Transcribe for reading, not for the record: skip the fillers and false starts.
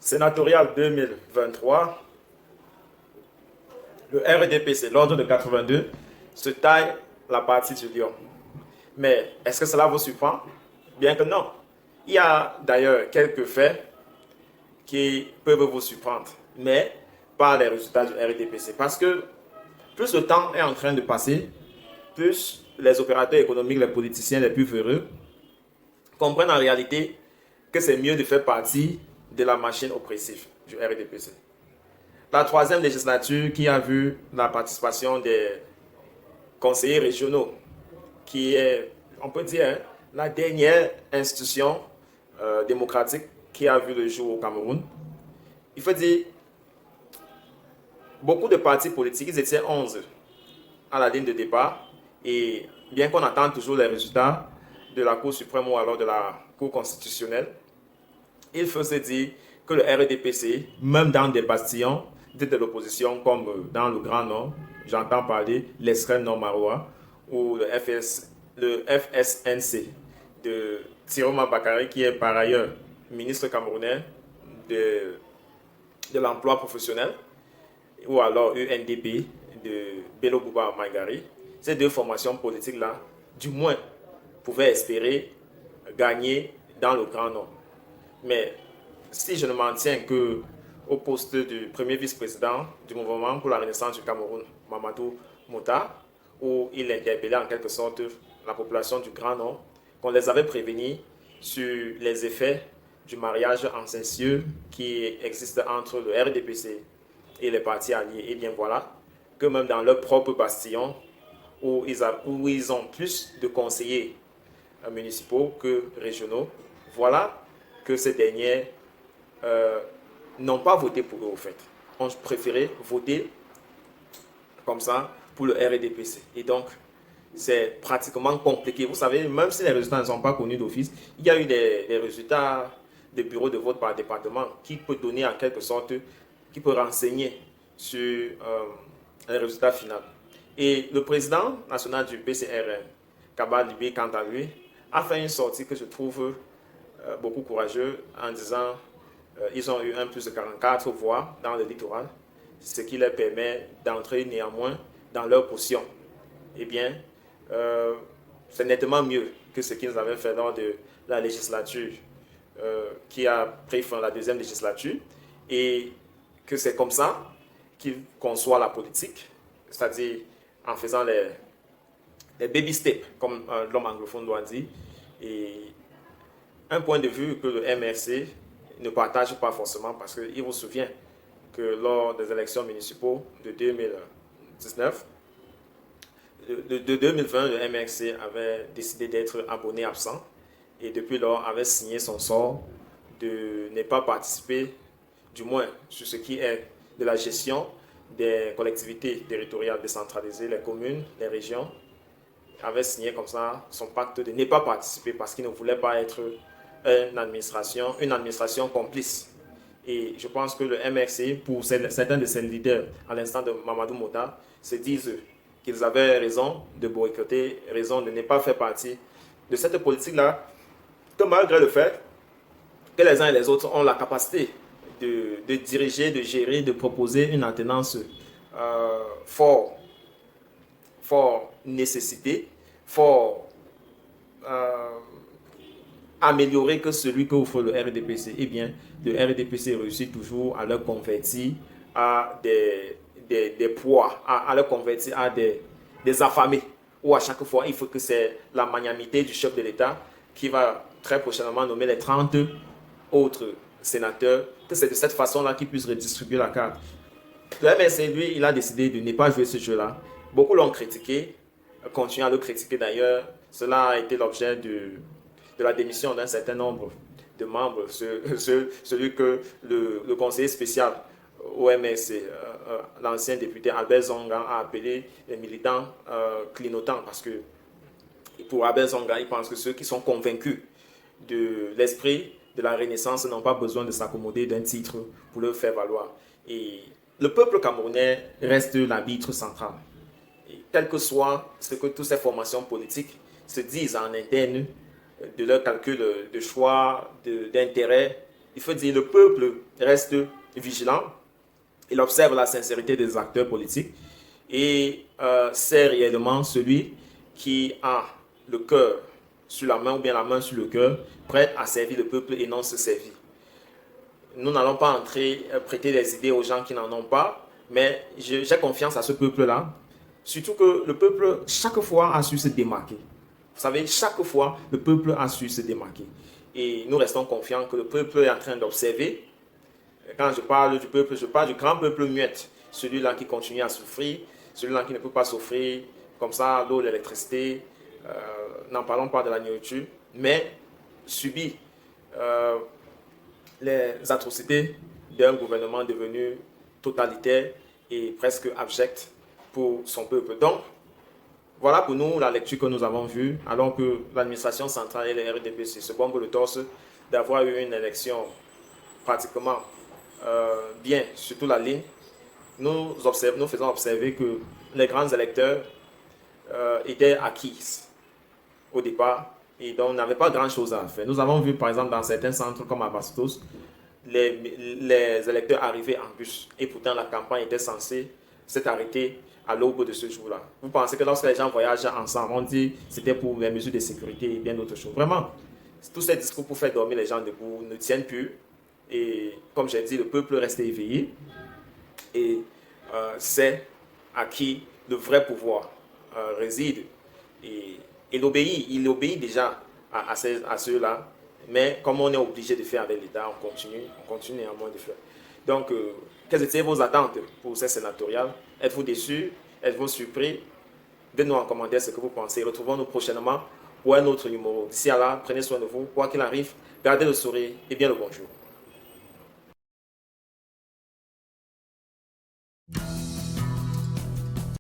sénatoriale 2023, le RDPC, l'ordre de 82, se taille la partie du lion. Mais est-ce que cela vous surprend? Bien que non. Il y a d'ailleurs quelques faits qui peuvent vous surprendre, mais pas les résultats du RDPC. Parce que plus le temps est en train de passer, plus les opérateurs économiques, les politiciens les plus véreux comprennent en réalité que c'est mieux de faire partie de la machine oppressive du RDPC. La troisième législature qui a vu la participation des conseillers régionaux, qui est, on peut dire, la dernière institution démocratique qui a vu le jour au Cameroun. Il faut dire, beaucoup de partis politiques, ils étaient 11 à la ligne de départ, et bien qu'on attende toujours les résultats de la Cour suprême ou alors de la Cour constitutionnelle, il faut se dire que le RDPC, même dans des bastions de l'opposition comme dans le Grand Nord, j'entends parler l'extrême nord marois, ou le FSNC de Tiroma Bakary, qui est par ailleurs ministre camerounais de l'emploi professionnel, ou alors UNDP de Bello Bouba Maïgari. Ces deux formations politiques-là, du moins, pouvaient espérer gagner dans le Grand Nord. Mais si je ne m'en tiens qu'au poste du premier vice-président du mouvement pour la renaissance du Cameroun, Mamadou Mouta, où il interpellait en quelque sorte la population du Grand Nord, qu'on les avait prévenus sur les effets du mariage incestueux qui existe entre le RDPC et les partis alliés. Et bien voilà, que même dans leur propre bastion, où ils ont plus de conseillers municipaux que régionaux, voilà que ces derniers n'ont pas voté pour eux, au fait. Ont préféré voter comme ça pour le RDPC. Et donc, c'est pratiquement compliqué. Vous savez, même si les résultats ne sont pas connus d'office, il y a eu des résultats de bureau de vote par département qui peut donner en quelque sorte, qui peut renseigner sur les résultats finaux. Et le président national du PCRN, Kaba Libé, quant à lui, a fait une sortie que je trouve beaucoup courageuse en disant ils ont eu un plus de 44 voix dans le littoral, ce qui leur permet d'entrer néanmoins dans leur position. Eh bien, c'est nettement mieux que ce qu'ils avaient fait lors de la législature qui a pris fin à la deuxième législature, et que c'est comme ça qu'ils conçoivent la politique, c'est-à-dire en faisant les baby steps, comme l'homme anglophone doit dire, et un point de vue que le MRC ne partage pas forcément, parce qu'il vous souvient que lors des élections municipales de 2019, de 2020, le MRC avait décidé d'être abonné absent et depuis lors avait signé son sort de ne pas participer, du moins sur ce qui est de la gestion des collectivités territoriales décentralisées, les communes, les régions, avait signé comme ça son pacte de ne pas participer parce qu'il ne voulait pas être une administration complice. Et je pense que le MRC, pour certains de ses leaders, à l'instant de Mamadou Mouta, se disent qu'ils avaient raison de boycotter, raison de ne pas faire partie de cette politique-là, que malgré le fait que les uns et les autres ont la capacité de diriger, de gérer, de proposer une alternance fort nécessité, fort amélioré que celui qu'offre le RDPC, eh bien, le RDPC réussit toujours à leur convertir à des poids, à leur convertir à des affamés, où à chaque fois, il faut que c'est la magnanimité du chef de l'État qui va très prochainement nommer les 30 autres sénateurs, que c'est de cette façon-là qu'ils puissent redistribuer la carte. Le MRC, lui, il a décidé de ne pas jouer ce jeu-là. Beaucoup l'ont critiqué, continuent à le critiquer d'ailleurs. Cela a été l'objet de la démission d'un certain nombre de membres, celui que le conseiller spécial au MRC, l'ancien député Albert Zonga, a appelé les militants clignotants, parce que pour Albert Zonga, il pense que ceux qui sont convaincus de l'esprit de la Renaissance n'ont pas besoin de s'accommoder d'un titre pour le faire valoir. Et le peuple camerounais reste l'arbitre central. Et quel que soit ce que toutes ces formations politiques se disent en interne de leur calcul de choix, d'intérêt, il faut dire, le peuple reste vigilant, il observe la sincérité des acteurs politiques et c'est réellement celui qui a le cœur sur la main ou bien la main sur le cœur, prêt à servir le peuple et non se servir. Nous n'allons pas entrer, prêter des idées aux gens qui n'en ont pas, mais j'ai confiance à ce peuple-là. Surtout que le peuple, chaque fois, a su se démarquer. Vous savez, chaque fois, le peuple a su se démarquer. Et nous restons confiants que le peuple est en train d'observer. Quand je parle du peuple, je parle du grand peuple muet. Celui-là qui continue à souffrir, celui-là qui ne peut pas souffrir, comme ça, l'eau, l'électricité, n'en parlons pas de la nourriture, mais subit les atrocités d'un gouvernement devenu totalitaire et presque abject pour son peuple. Donc, voilà pour nous la lecture que nous avons vue, alors que l'administration centrale et les RDPC se bombent le torse d'avoir eu une élection pratiquement bien sur toute la ligne. Nous faisons observer que les grands électeurs étaient acquis au départ et donc on n'avait pas grand chose à faire. Nous avons vu par exemple dans certains centres comme à Bastos, les électeurs arrivaient en bus et pourtant la campagne était censée s'être arrêtée à l'aube de ce jour-là. Vous pensez que lorsque les gens voyagent ensemble, on dit c'était pour les mesures de sécurité et bien d'autres choses. Vraiment, tous ces discours pour faire dormir les gens debout ne tiennent plus. Et comme j'ai dit, le peuple reste éveillé et c'est à qui le vrai pouvoir réside. Et il obéit déjà à ceux-là, mais comme on est obligé de faire avec l'État, on continue néanmoins de faire. Donc, quelles étaient vos attentes pour ces sénatoriales? Êtes-vous déçus? Êtes-vous surpris? Dites-nous en commentaire ce que vous pensez. Retrouvons-nous prochainement pour un autre numéro. D'ici à là, prenez soin de vous. Quoi qu'il arrive, gardez le sourire et bien le bonjour.